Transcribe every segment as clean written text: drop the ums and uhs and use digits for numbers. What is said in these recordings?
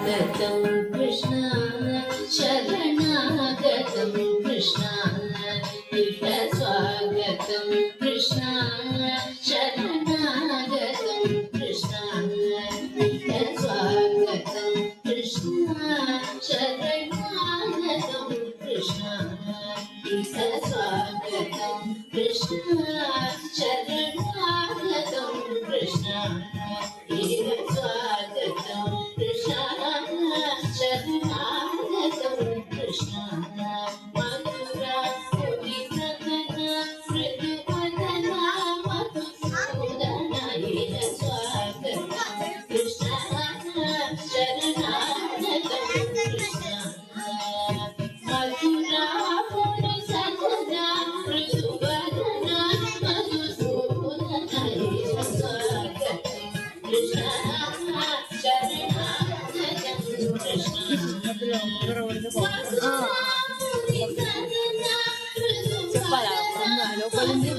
कृष्ण शरणागतं कृष्ण इह स्वागतं कृष्ण शरणागतं कृष्ण इह स्वागतं कृष्ण शरणागतं कृष्ण इह स्वागतं कृष्ण शरणागतं कृष्ण इह स्वागतं कृष्ण शरणागतं कृष्ण मधुरा पुरिसकना मृदुवदना मधुसूदना इह स्वागतं कृष्ण शरणागतं कृष्ण मधुरा पुरिसकना मृदुवदना मधुसूदना इह स्वागतं कृष्ण शरणागतं कृष्ण చెప్పాలా లోపల ఉంది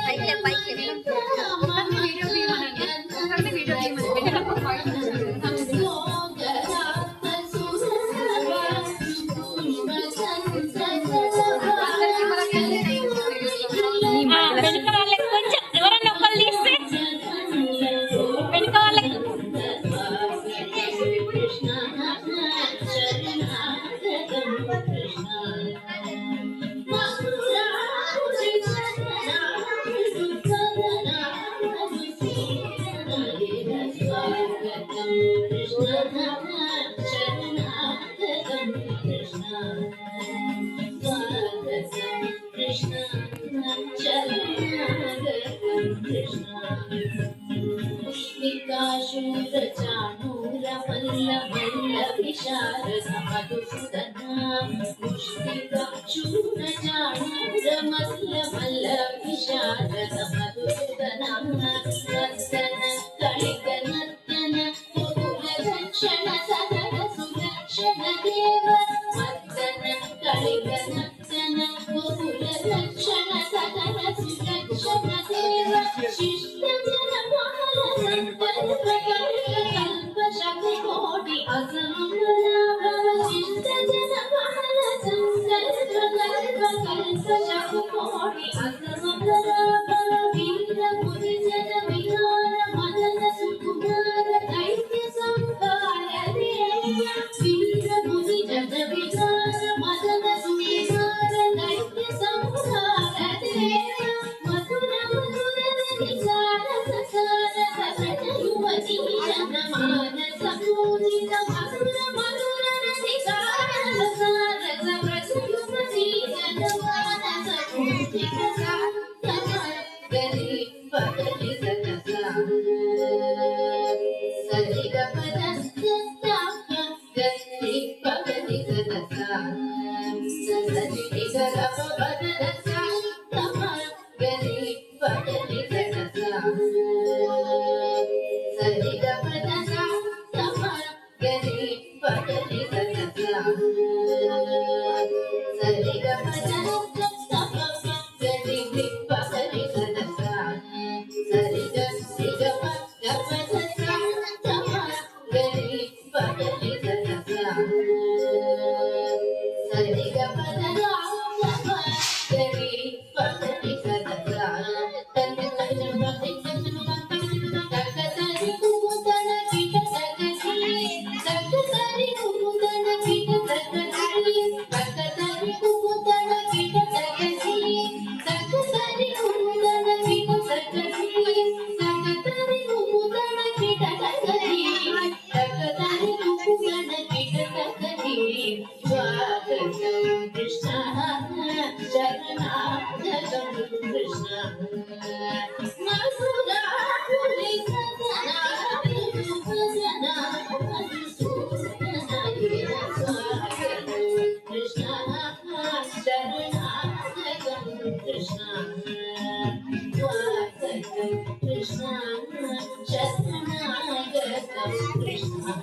పైకి పైకి వీడియో తీయమనండి వీడియో వెనుక వాళ్ళకి కొంచెం ఎవరన్నా ఒకళ్ళు తీస్తే వెనుక వాళ్ళకి Krishna Krishna Shatnagata Krishna